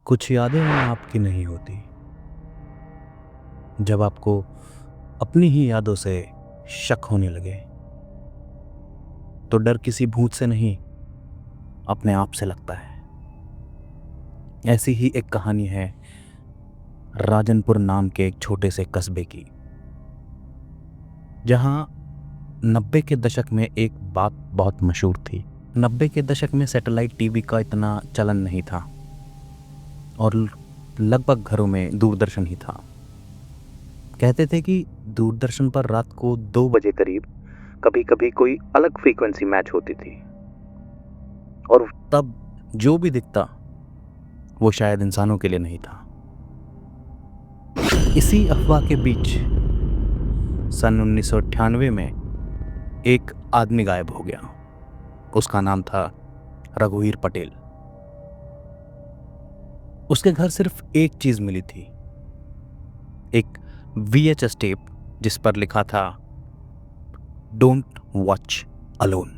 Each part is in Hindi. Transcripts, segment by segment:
कुछ यादें आपकी नहीं होती। जब आपको अपनी ही यादों से शक होने लगे तो डर किसी भूत से नहीं, अपने आप से लगता है। ऐसी ही एक कहानी है राजनपुर नाम के एक छोटे से कस्बे की, जहां 90 के दशक में एक बात बहुत मशहूर थी। 90 के दशक में सैटेलाइट टीवी का इतना चलन नहीं था और लगभग घरों में दूरदर्शन ही था। कहते थे कि दूरदर्शन पर रात को 2 बजे करीब कभी कभी कोई अलग फ्रीक्वेंसी मैच होती थी और तब जो भी दिखता वो शायद इंसानों के लिए नहीं था। इसी अफवाह के बीच सन 1998 में एक आदमी गायब हो गया। उसका नाम था रघुवीर पटेल। उसके घर सिर्फ एक चीज मिली थी, एक VHS टेप जिस पर लिखा था डोंट वॉच अलोन।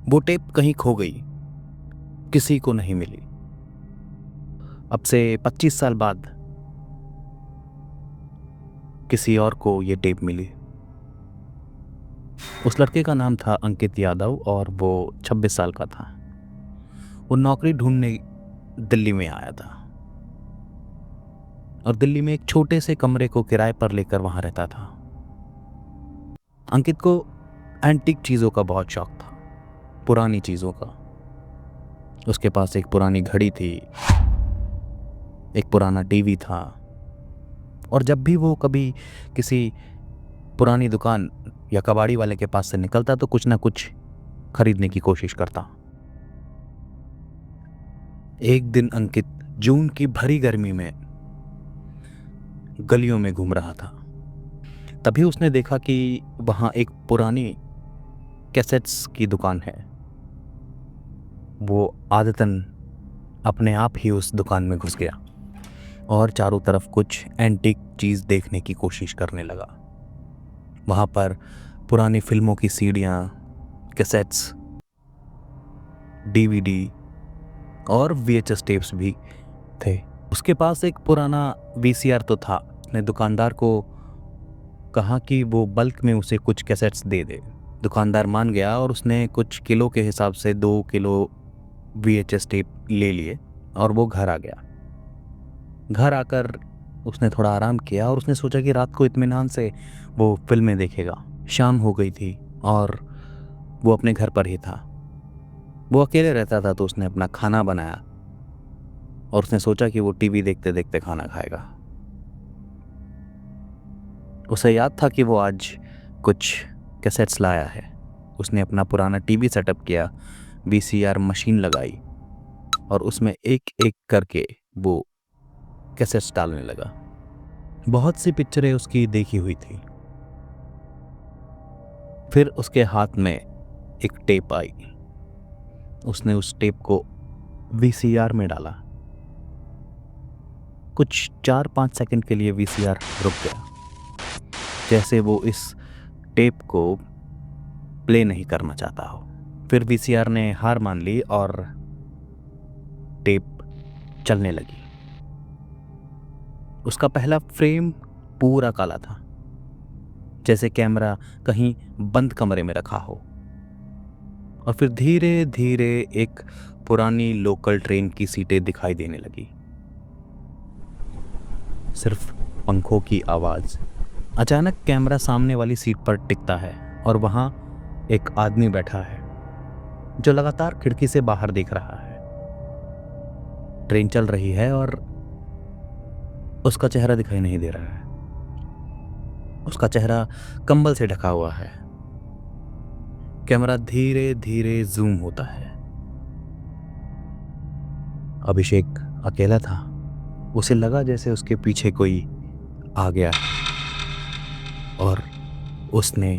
वो टेप कहीं खो गई, किसी को नहीं मिली। अब से 25 साल बाद किसी और को ये टेप मिली। उस लड़के का नाम था अंकित यादव और वो 26 साल का था। वो नौकरी ढूंढने दिल्ली में आया था और दिल्ली में एक छोटे से कमरे को किराए पर लेकर वहां रहता था। अंकित को एंटीक चीजों का बहुत शौक था, पुरानी चीजों का। उसके पास एक पुरानी घड़ी थी, एक पुराना टीवी था और जब भी वो कभी किसी पुरानी दुकान या कबाड़ी वाले के पास से निकलता तो कुछ ना कुछ खरीदने की कोशिश करता। एक दिन अंकित जून की भरी गर्मी में गलियों में घूम रहा था। तभी उसने देखा कि वहां एक पुरानी कैसेट्स की दुकान है। वो आदतन अपने आप ही उस दुकान में घुस गया और चारों तरफ कुछ एंटीक चीज देखने की कोशिश करने लगा। वहां पर पुरानी फिल्मों की सीडियां, कैसेट्स, DVD और VHS टेप्स भी थे। उसके पास एक पुराना VCR तो था। उसने दुकानदार को कहा कि वो बल्क में उसे कुछ कैसेट्स दे दे। दुकानदार मान गया और उसने कुछ किलो के हिसाब से 2 किलो VHS टेप ले लिए और वो घर आ गया। घर आकर उसने थोड़ा आराम किया और उसने सोचा कि रात को इत्मीनान से वो फिल्में देखेगा। शाम हो गई थी और वो अपने घर पर ही था। वो अकेले रहता था तो उसने अपना खाना बनाया और उसने सोचा कि वो टीवी देखते देखते खाना खाएगा। उसे याद था कि वो आज कुछ कैसेट्स लाया है। उसने अपना पुराना टीवी सेटअप किया, VCR मशीन लगाई और उसमें एक एक करके वो कैसेट्स डालने लगा। बहुत सी पिक्चरें उसकी देखी हुई थी। फिर उसके हाथ में एक टेप आई। उसने उस टेप को VCR में डाला। कुछ 4-5 सेकंड के लिए VCR रुक गया, जैसे वो इस टेप को प्ले नहीं करना चाहता हो। फिर VCR ने हार मान ली और टेप चलने लगी। उसका पहला फ्रेम पूरा काला था, जैसे कैमरा कहीं बंद कमरे में रखा हो। और फिर धीरे धीरे एक पुरानी लोकल ट्रेन की सीटें दिखाई देने लगी। सिर्फ पंखों की आवाज। अचानक कैमरा सामने वाली सीट पर टिकता है और वहां एक आदमी बैठा है जो लगातार खिड़की से बाहर देख रहा है। ट्रेन चल रही है और उसका चेहरा दिखाई नहीं दे रहा है। उसका चेहरा कंबल से ढका हुआ है। कैमरा धीरे धीरे जूम होता है। अभिषेक अकेला था। उसे लगा जैसे उसके पीछे कोई आ गया और उसने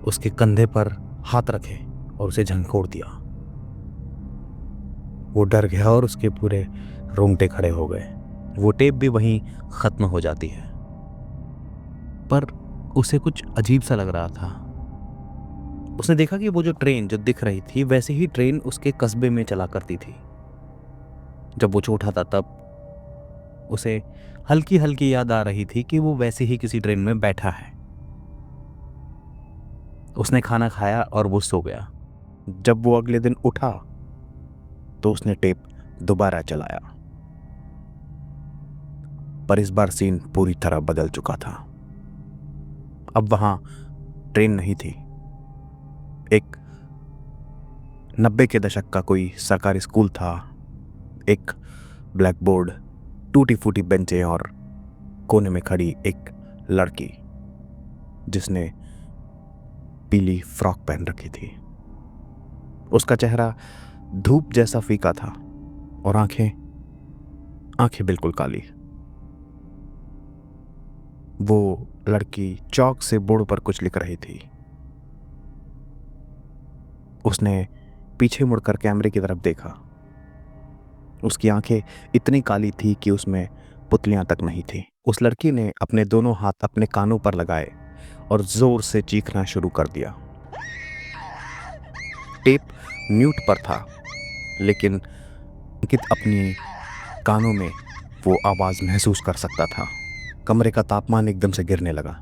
उसके कंधे पर हाथ रखे और उसे झंकोड़ दिया। वो डर गया और उसके पूरे रोंगटे खड़े हो गए। वो टेप भी वहीं खत्म हो जाती है, पर उसे कुछ अजीब सा लग रहा था। उसने देखा कि वो जो ट्रेन जो दिख रही थी वैसे ही ट्रेन उसके कस्बे में चला करती थी। जब वो छोटा था तब उसे हल्की हल्की याद आ रही थी कि वो वैसे ही किसी ट्रेन में बैठा है। उसने खाना खाया और वो सो गया। जब वो अगले दिन उठा तो उसने टेप दोबारा चलाया, पर इस बार सीन पूरी तरह बदल चुका था। अब वहां ट्रेन नहीं थी। एक 90 के दशक का कोई सरकारी स्कूल था। एक ब्लैक बोर्ड, टूटी फूटी बेंचें और कोने में खड़ी एक लड़की जिसने पीली फ्रॉक पहन रखी थी। उसका चेहरा धूप जैसा फीका था और आंखें बिल्कुल काली। वो लड़की चौक से बोर्ड पर कुछ लिख रही थी। उसने पीछे मुड़कर कैमरे की तरफ देखा। उसकी आंखें इतनी काली थी कि उसमें पुतलियां तक नहीं थी। उस लड़की ने अपने दोनों हाथ अपने कानों पर लगाए और जोर से चीखना शुरू कर दिया। टेप म्यूट पर था, लेकिन अंकित अपनी कानों में वो आवाज महसूस कर सकता था। कमरे का तापमान एकदम से गिरने लगा।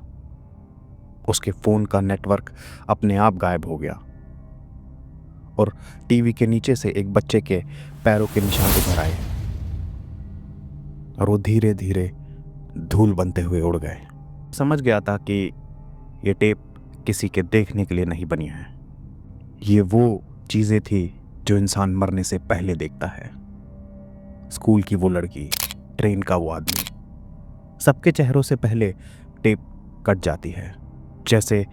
उसके फोन का नेटवर्क अपने आप गायब हो गया और टीवी के नीचे से एक बच्चे के पैरों के निशान उभर आए और वो धीरे धीरे धूल बनते हुए उड़ गए। समझ गया था कि ये टेप किसी के देखने के लिए नहीं बनी है। ये वो चीजें थी जो इंसान मरने से पहले देखता है। स्कूल की वो लड़की, ट्रेन का वो आदमी, सबके चेहरों से पहले टेप कट जाती है, जैसे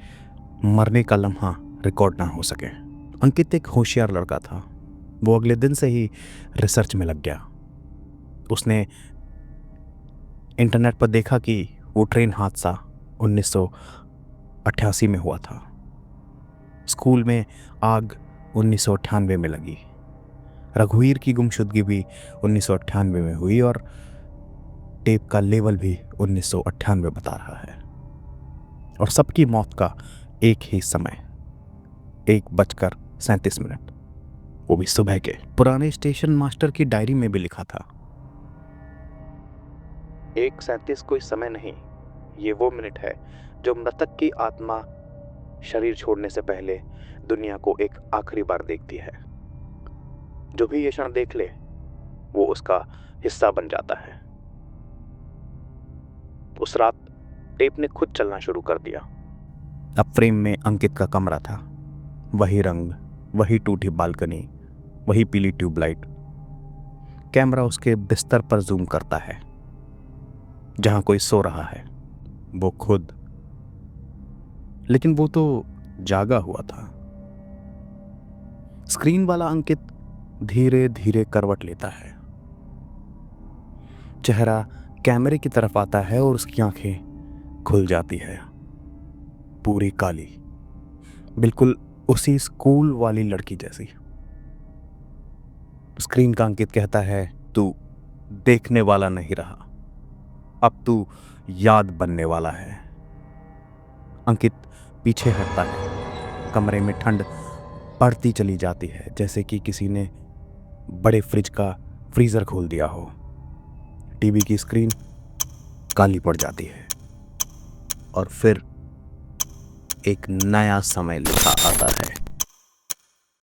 मरने का लम्हा रिकॉर्ड ना हो सके। अंकित एक होशियार लड़का था। वो अगले दिन से ही रिसर्च में लग गया। उसने इंटरनेट पर देखा कि वो ट्रेन हादसा 1988 में हुआ था। स्कूल में आग 1998 में लगी। रघुवीर की गुमशुदगी भी 1998 में हुई और टेप का लेवल भी 1998 बता रहा है। और सबकी मौत का एक ही समय, 1:37, वो भी सुबह के। पुराने स्टेशन मास्टर की डायरी में भी लिखा था, 1:37 कोई समय नहीं, ये वो मिनट है जो मृतक की आत्मा शरीर छोड़ने से पहले दुनिया को एक आखिरी बार देखती है। जो भी ये क्षण देख ले वो उसका हिस्सा बन जाता है। उस रात टेप ने खुद चलना शुरू कर दिया। अब फ्रेम में अंकित का कमरा था। वही रंग, वही टूटी बालकनी, वही पीली ट्यूबलाइट। कैमरा उसके बिस्तर पर जूम करता है। जहां कोई सो रहा है वो खुद, लेकिन वो तो जागा हुआ था। स्क्रीन वाला अंकित धीरे धीरे करवट लेता है। चेहरा कैमरे की तरफ आता है और उसकी आंखें खुल जाती है, पूरी काली, बिल्कुल उसी स्कूल वाली लड़की जैसी। स्क्रीन का अंकित कहता है, तू देखने वाला नहीं रहा, अब तू याद बनने वाला है। अंकित पीछे हटता है। कमरे में ठंड बढ़ती चली जाती है, जैसे कि किसी ने बड़े फ्रिज का फ्रीजर खोल दिया हो। टीवी की स्क्रीन काली पड़ जाती है और फिर एक नया समय लिखा आता है।